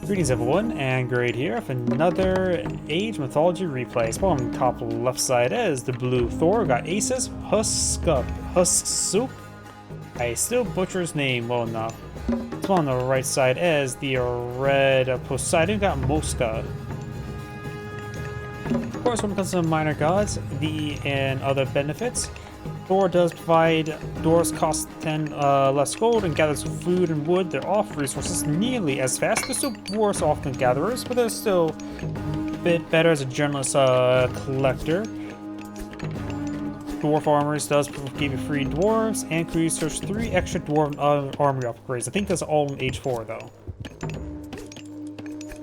Greetings everyone, and great here with another Age Mythology Replay. So on the top left side is the blue Thor, got Aces.HUSKSUPPE. I still butcher his name well enough. So on the right side is the red Poseidon, got Moska. Of course, when it comes to minor gods, and other benefits, Thor does provide dwarves cost 10 less gold and gathers food and wood. They're off resources nearly as fast. They're still worse off than gatherers, but they're still a bit better as a generalist collector. Dwarf armors does give you free dwarves and can research 3 extra dwarven armory upgrades. I think that's all in Age 4 though.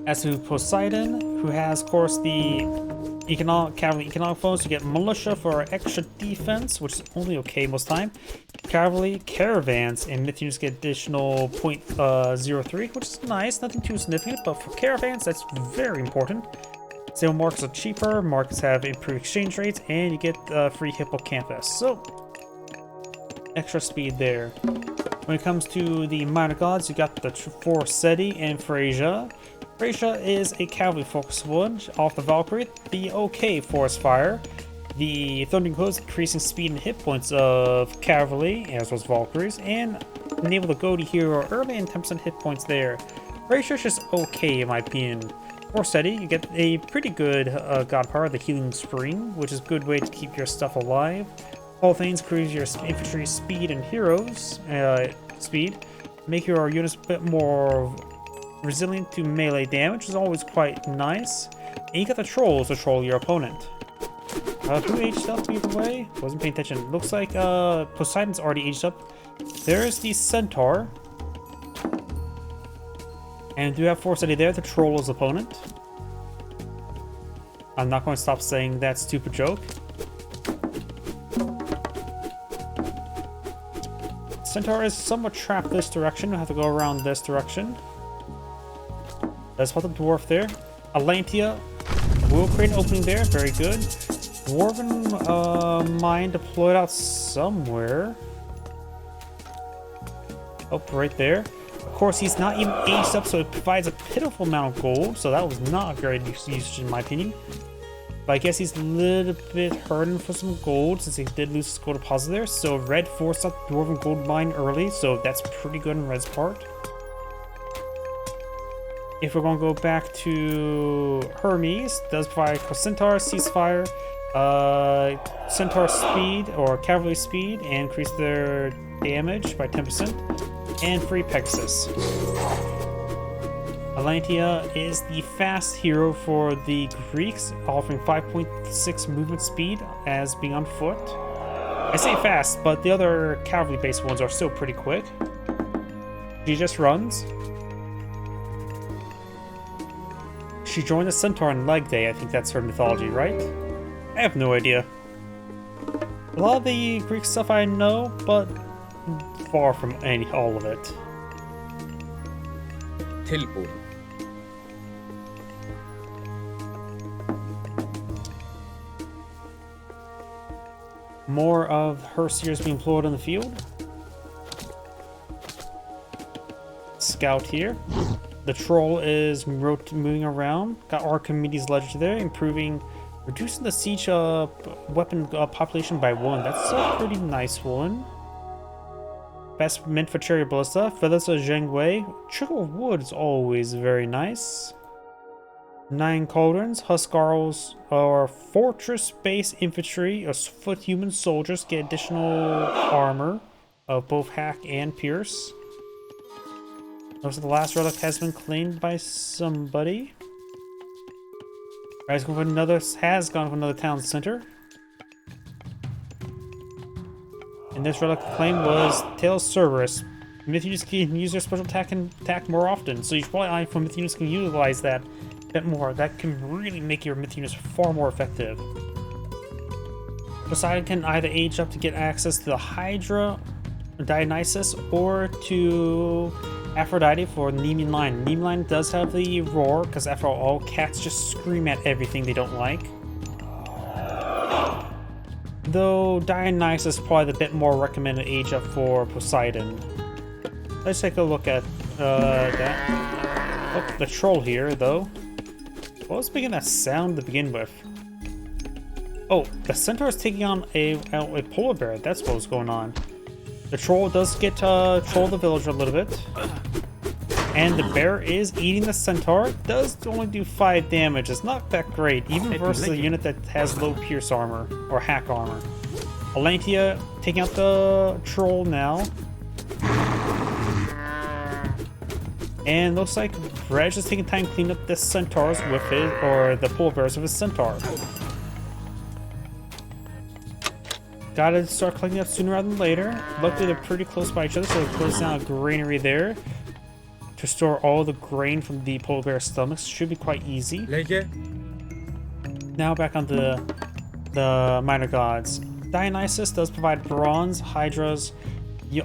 As to Poseidon, who has, of course, the cavalry economic bonus, you get militia for extra defense, which is only okay most time. Cavalry caravans and myth units get additional 0.03, which is nice, nothing too significant, but for caravans that's very important. Sale markets are cheaper, markets have improved exchange rates, and you get free hippocampus, so extra speed there. When it comes to the minor gods, you got the Forseti and Freyja. Freyja is a cavalry focused one off the Valkyrie, the okay forest fire. The Thundering Hooves increasing speed and hit points of cavalry, as well as Valkyries, and enable the Goaty hero early and 10% hit points there. Freyja is just okay in my opinion. Forseti, you get a pretty good god power, the Healing Spring, which is a good way to keep your stuff alive. All things increase your infantry speed and heroes speed, make your units a bit more resilient to melee damage, which is always quite nice. And you got the trolls to troll your opponent. Who aged up either way? Wasn't paying attention. Looks like Poseidon's already aged up. There's the centaur. And do have Forseti there to troll his opponent. I'm not going to stop saying that stupid joke. Centaur is somewhat trapped this direction. We'll have to go around this direction. Let's put the dwarf there. Atlantia will create an opening there. Very good. Dwarven mine deployed out somewhere. Oh, right there. Of course, he's not even aged up, so it provides a pitiful amount of gold. So that was not a great usage in my opinion. But I guess he's a little bit hurting for some gold since he did lose his gold deposit there. So red forced up Dwarven gold mine early, so that's pretty good on red's part. If we're going to go back to Hermes, does provide Centaur, Ceasefire, Centaur speed or cavalry speed, and increase their damage by 10%, and free Pegasus. Atlantia is the fast hero for the Greeks, offering 5.6 movement speed as being on foot. I say fast, but the other cavalry-based ones are still pretty quick. She just runs. She joined the Centaur on Leg Day. I think that's her mythology, right? I have no idea. A lot of the Greek stuff I know, but far from all of it. Tilbúin. More of her seers being deployed on the field. Scout here. The troll is moving around. Got Archimedes Ledger there, reducing the siege weapon population by 1. That's a pretty nice one. Best meant for Chariot Ballista. Feathers of Zhengwei. Trickle of Wood is always very nice. 9 Cauldrons. Huskarls or fortress-based infantry or foot human soldiers get additional armor of both hack and pierce. Looks like the last relic has been claimed by somebody. Has gone for another town center. And this relic claim was Tail Cerberus. Myth units can use their special attack more often, so you should probably eye for myth units can utilize that a bit more. That can really make your myth units far more effective. Poseidon can either age up to get access to the Hydra, Dionysus, or to Aphrodite for Nemean Lion. Nemean Lion does have the roar, because after all, cats just scream at everything they don't like. Though Dionysus is probably the bit more recommended age up for Poseidon. Let's take a look at that. Oh, the troll here, though. What was making that sound to begin with? Oh, the centaur is taking on a polar bear. That's what was going on. The troll does get troll the villager a little bit. And the bear is eating the centaur. Does only do 5 damage. It's not that great, even versus a unit that has low pierce armor or hack armor. Alantia taking out the troll now. And looks like Reg is taking time to clean up the centaurs with his, or the polar bears with his centaur. Gotta start collecting up sooner rather than later. Luckily, they're pretty close by each other, so it closes down a granary there to store all the grain from the polar bear stomachs. Should be quite easy. Now back on the minor gods. Dionysus does provide bronze, hydras.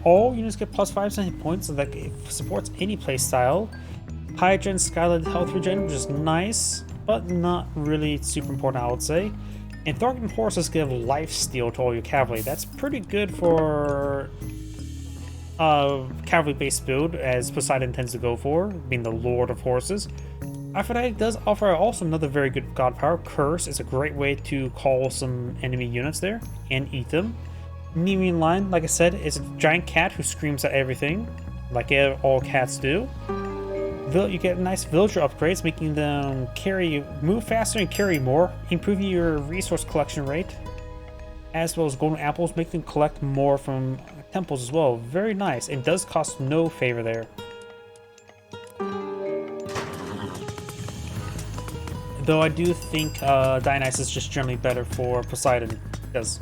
All units get plus 5 hit points, so that it supports any playstyle. Hydra and Skylight health regen, which is nice, but not really super important, I would say. And Thor and horses give lifesteal to all your cavalry. That's pretty good for cavalry-based build, as Poseidon tends to go for, being the lord of horses. Aphrodite does offer also another very good god power. Curse is a great way to call some enemy units there and eat them. Nemean line, like I said, is a giant cat who screams at everything, like all cats do. You get nice villager upgrades, making them move faster and carry more, improving your resource collection rate, as well as golden apples, make them collect more from temples as well. Very nice. It does cost no favor there. Though I do think Dionysus is just generally better for Poseidon, because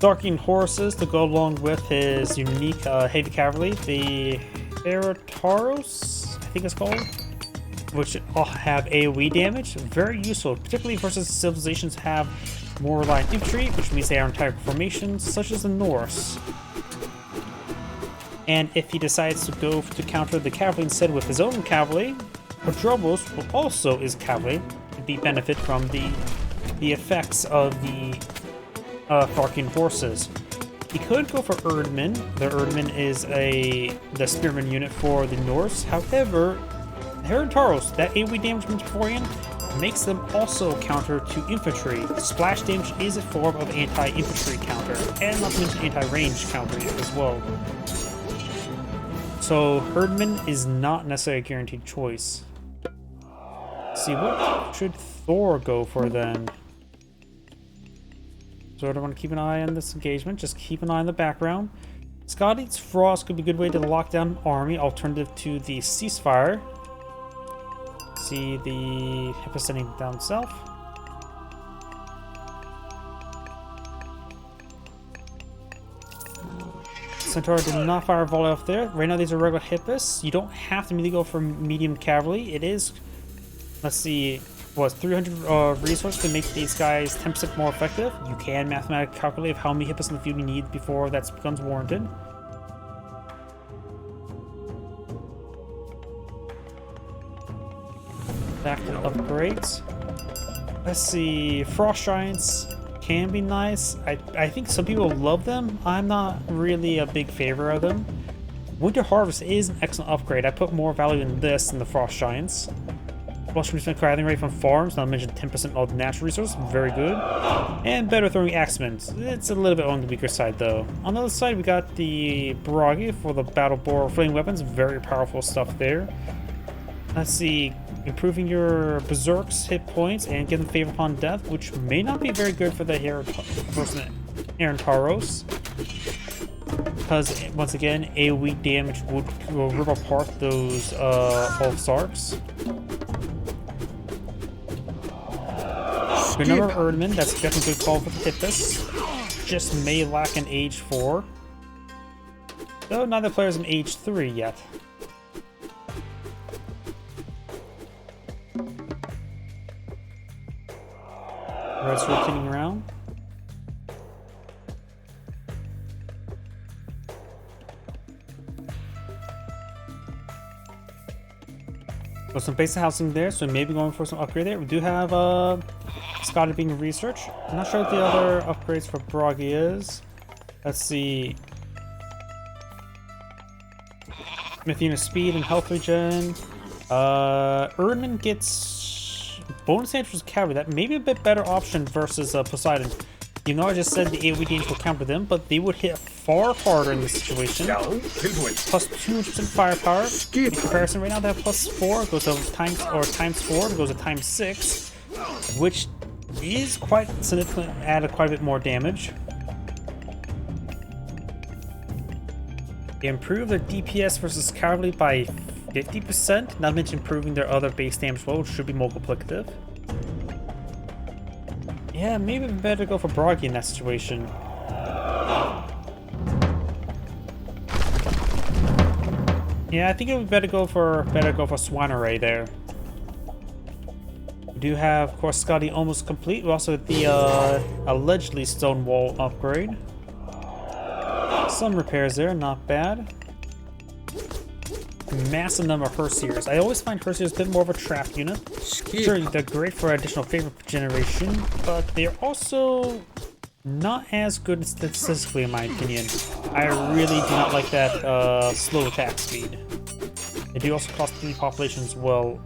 Darking horses to go along with his unique heavy cavalry, the Herataros, I think it's called, which all have AoE damage. Very useful, particularly versus civilizations have more light infantry, which means they are entire formations, such as the Norse. And if he decides to go to counter the cavalry instead with his own cavalry, Hadrobos also is cavalry, to benefit from the effects of the Farking horses. He could go for Erdman. The Erdman is the spearman unit for the Norse. However, Herataros, that AoE damage from beforehand, makes them also counter to infantry. Splash damage is a form of anti-infantry counter, and not to mention anti-range counter as well. So Herdman is not necessarily a guaranteed choice. Let's see, what should Thor go for then? So I don't want to keep an eye on this engagement, just keep an eye on the background. Scott Eats Frost could be a good way to lock down an army, alternative to the ceasefire. See the Hippos sending down south. Centaur did not fire a volley off there. Right now these are regular Hippos. You don't have to immediately go for medium cavalry. It is, let's see, 300 resources to make these guys 10% more effective. You can mathematically calculate how many Hippos in the field you need before that becomes warranted. Back to upgrades. Let's see, Frost Giants can be nice. I think some people love them. I'm not really a big favor of them. Winter Harvest is an excellent upgrade. I put more value in this than the Frost Giants. Plus 20% crafting rate from farms, not to mention 10% of natural resources, very good. And better throwing axemen. It's a little bit on the weaker side though. On the other side, we got the Baragi for the Battle Boar flame weapons, very powerful stuff there. Let's see, improving your Berserk's hit points and getting favor upon death, which may not be very good for the Herataros. Because, once again, AoE damage will rip apart those Ulfsarks. Good number of Erdman, that's definitely a good call for the Hippos. Just may lack an age 4. Though neither player's an age 3 yet. Red's rotating around. Got some basic housing there, so maybe going for some upgrade there. We do have Scotty being researched. I'm not sure what the other upgrades for Bragi is. Let's see. Mythina speed and health regen. Erdman gets bonus damage with cavalry. That may be a bit better option versus Poseidon. You know, I just said the AoE damage will counter them, but they would hit far harder in this situation. Plus 200% firepower. In comparison, right now they have plus 4, goes to times 4, goes to times 6, which is quite significant. Added quite a bit more damage. They improve their DPS versus cavalry by 50%, not to mention improving their other base damage roll, which should be multiplicative. Yeah, maybe better go for Broggy in that situation. Yeah, I think it would be better go for Swanneray there. We do have, of course, Scotty almost complete. We also have the allegedly stone wall upgrade. Some repairs there, not bad. Massive number of Herseers. I always find Herseers a bit more of a trap unit. Sure, they're great for additional favor generation, but they're also not as good statistically, in my opinion. I really do not like that slow attack speed. They do also cost 3 population as well.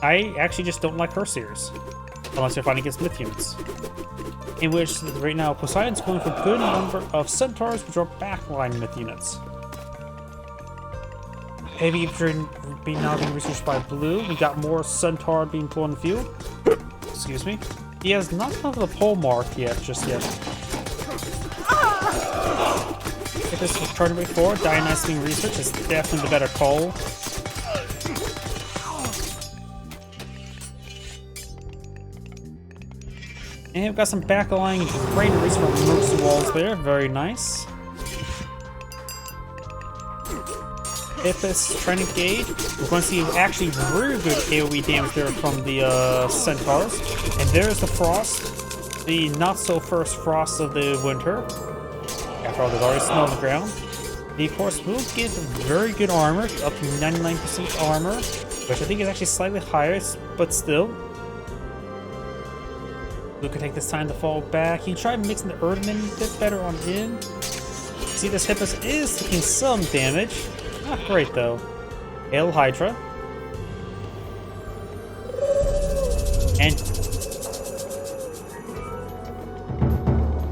I actually just don't like Herseers, unless you're fighting against myth units. In which, right now, Poseidon's going for a good number of centaurs, which are backline myth units. Heavy infantry now being researched by Blue. We got more centaur being pulled in the field. Excuse me. He has not come to the pole mark yet, just yet. If this is turning way forward, Dionysus being researched is definitely the better call. And we've got some backline granaries from emergency walls there. Very nice. Ippus trying to engage. We're going to see actually very good AoE damage there from the centaurs. And there's the frost. The not so first frost of the winter. After all, there's already snow on the ground. They, of course, will get very good armor, up to 99% armor, which I think is actually slightly higher, but still. Luke can take this time to fall back. He tried mixing the Erdman a bit better on in. See, this Hippus is taking some damage. Not great, though. Hail Hydra. And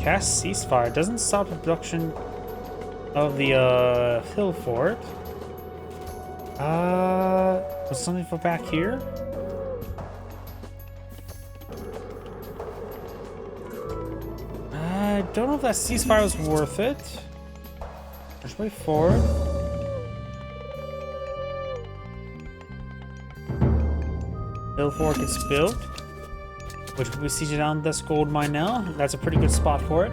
cast Ceasefire. Doesn't stop the production of the hill fort. Was something for back here? I don't know if that ceasefire was worth it. Let's wait forward. Hill fort gets built, which will be sieging down this gold mine now. That's a pretty good spot for it.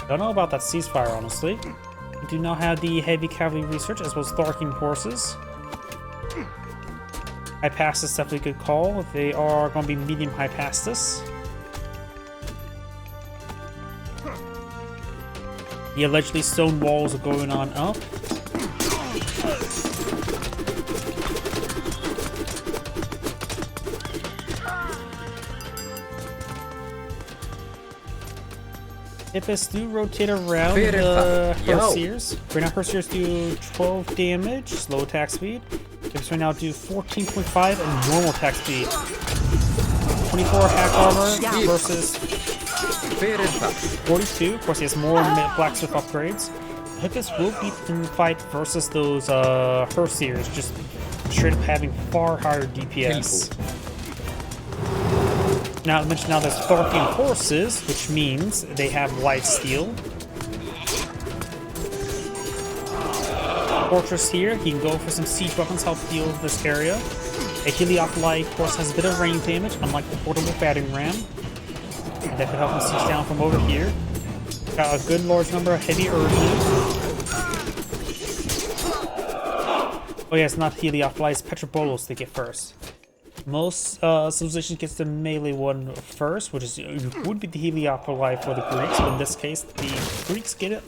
Don't know about that ceasefire, honestly. We do now have the heavy cavalry research as well as Tharkin horses. High Pastus is definitely a good call. They are going to be medium High Pastus. The allegedly stone walls are going on up. Hippus do rotate around the Herseers. Right now, Herseers do 12 damage, slow attack speed. Hippus right now do 14.5 and normal attack speed. 24 hack armor versus 42. Of course, he has more blacksmith upgrades. Hippus will beat in the fight versus those Herseers, just straight up having far higher DPS. Now, I mentioned now there's Tharkian horses, which means they have light steel. Fortress here, he can go for some siege weapons, help heal this area. A Heliopolis, of course, has a bit of range damage, unlike the portable battering ram. And that could help him siege down from over here. Got a good large number of heavy Erdman. Oh yeah, it's not Heliopolis, it's Petrobolos they get first. Most civilizations gets the melee one first, which is would be the Heliopolis for the Greeks, but in this case, the Greeks get it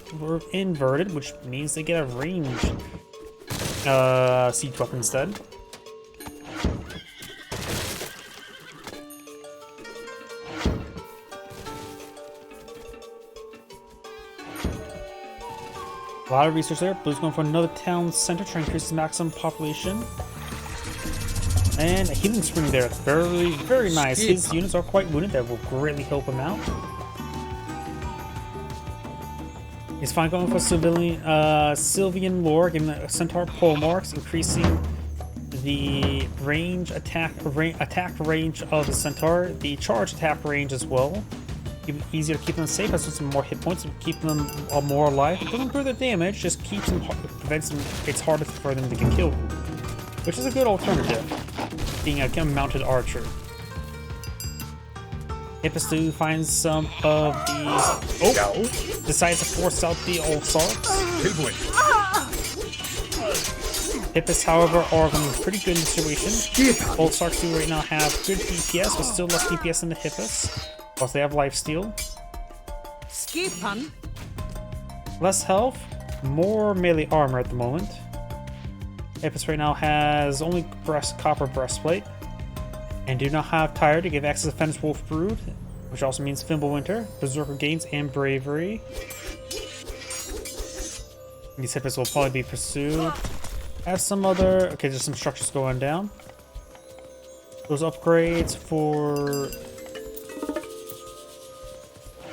inverted, which means they get a range siege weapon instead. A lot of research there. Blue's going for another town center to increase his maximum population. And a healing spring there. Very, very nice. His units are quite wounded. That will greatly help him out. He's fine going for Sylvian lore, giving the centaur pole marks, increasing the attack range of the centaur, the charge attack range as well. Easier to keep them safe, has some more hit points, keep them more alive. It doesn't improve their damage, just keeps them, prevents them. It's harder for them to get killed, which is a good alternative, being a mounted archer. Hippistu finds some of these. Oh, decides to force out the old Sarks. Hippus, however, are going pretty good in the situation. Old Sarks do right now have good DPS, but still less DPS than the Hippus. Plus, they have lifesteal. Less health, more melee armor at the moment. Hippus right now has only copper breastplate, and do not have Tire to give access to Fenris Wolf Brood, which also means Fimbulwinter, Berserker Gains, and Bravery. These Hippus will probably be pursued. Have some other. Okay, there's some structures going down. Those upgrades for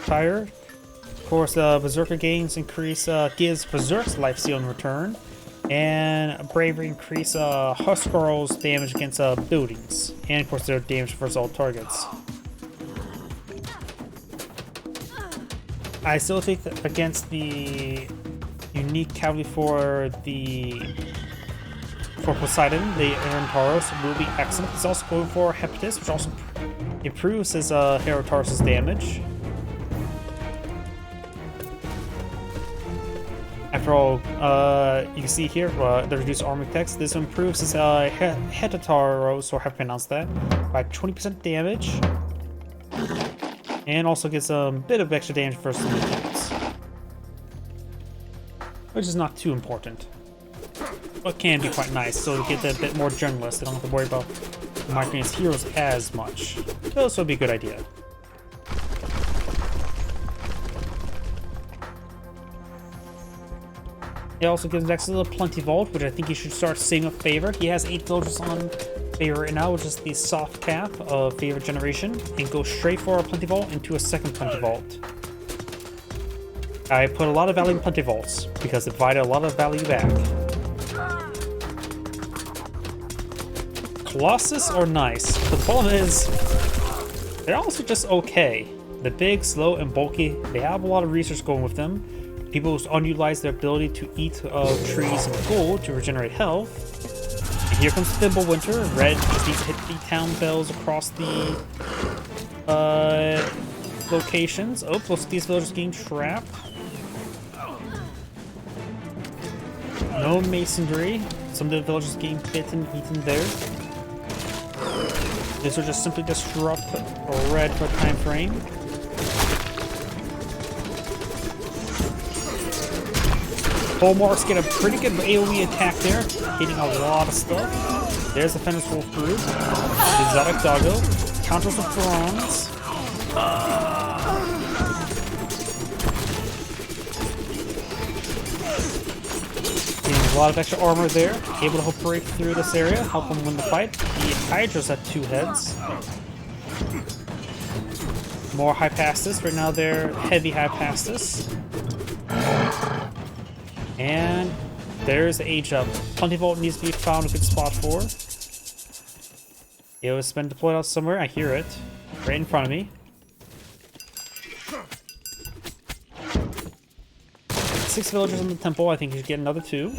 Tire. Of course, Berserker Gains increase gives Berserk's lifesteal in return, and Bravery increase Huskarl's damage against buildings, and of course their damage versus all targets. I still think that against the unique cavalry for Poseidon, the Erantaros will be excellent. He's also going for Hepatis, which also improves his Erantaros' damage. After all, you can see here the reduced armor text. This improves his Hepataros, or how to pronounce that, by 20% damage, and also gets a bit of extra damage versus the attacks, which is not too important, but can be quite nice. So to get a bit more generalist, they don't have to worry about marking his heroes as much. So this would be a good idea. It also gives access to the Plenty Vault, which I think he should start saving up favor. He has 8 villagers on favor right now, which is the soft cap of favor generation, and go straight for a Plenty Vault into a second Plenty Vault. I put a lot of value in Plenty Vaults because they provide a lot of value back. Colossus are nice, but the problem is they're also just okay. They're big, slow, and bulky. They have a lot of research going with them. People unutilize their ability to eat trees and gold to regenerate health. And here comes Fimbulwinter. Red just needs to hit the town bells across the locations. Oh, most of these villagers getting trapped. No masonry. Some of the villagers getting bitten, eaten there. This will just simply disrupt red for a time frame. Bullmarks get a pretty good AoE attack there, hitting a lot of stuff. There's the Fenris Wolf Brood. The Zadok Doggo. Counters with bronze. Getting a lot of extra armor there. Able to help break through this area, help them win the fight. The Hydras have 2 heads. More Hypastus. Right now they're heavy Hypastus. And there's the age up. Plenty Vault needs to be found a good spot for. It was been deployed out somewhere. I hear it. Right in front of me. 6 villagers in the temple. I think you should get another 2.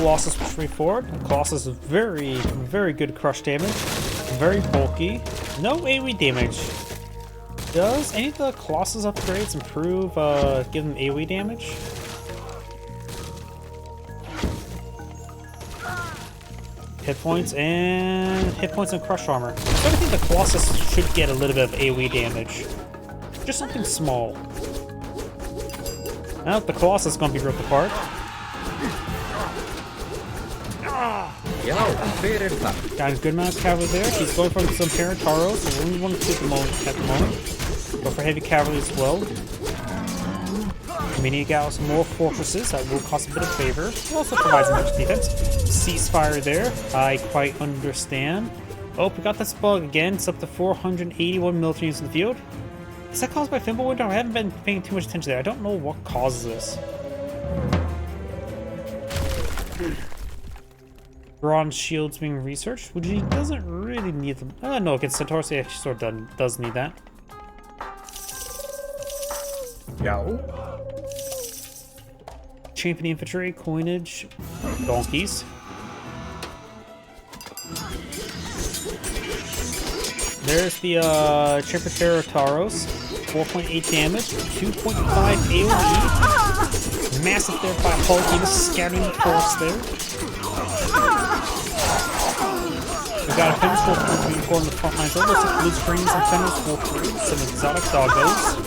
Colossus push me forward. Colossus is very, very good crush damage. Very bulky. No AoE damage. Does any of the Colossus upgrades improve, give them AoE damage? Hit points and crush armor. So I think the Colossus should get a little bit of AoE damage. Just something small. Now the Colossus is gonna be ripped apart. Got a good amount of cavalry there. He's going for some Parataros, so we only want to at the moment. Go for heavy cavalry as well. We need to get out some more fortresses that will cost a bit of favor. It also provides much defense. Ceasefire there. I quite understand. Oh, we got this bug again. It's up to 481 military units in the field. Is that caused by Fimbulwinter? I haven't been paying too much attention there. I don't know what causes this. Bronze shields being researched, which he doesn't really need them. No, against Centaurus, he actually sort of does need that. Yo. Champion infantry, coinage, donkeys. There's the Champion Taros, 4.8 damage, 2.5 AoE. Massive there by Hulk, even scattering the force there. We've got a finish for going on the front lines. Looks like blue screens and fenders for free. Some exotic doggos.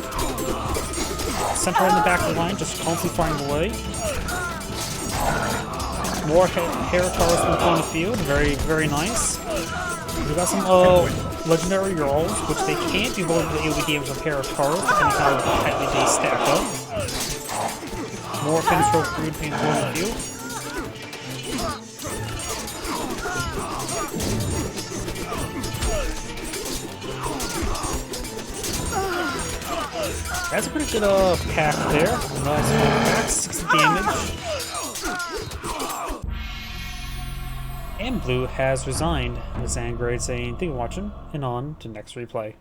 Centaur in the back of the line, just constantly firing away. More Herataros on the field, very, very nice. We got some legendary Jarls, which they can't be avoided with the AoE damage of Herataros, depending on how tightly they stack up. More finish for food being on the field. That's a pretty good pack there. Nice pack, 60 damage. And blue has resigned. The Zangrade saying, thank you for watching, and on to next replay.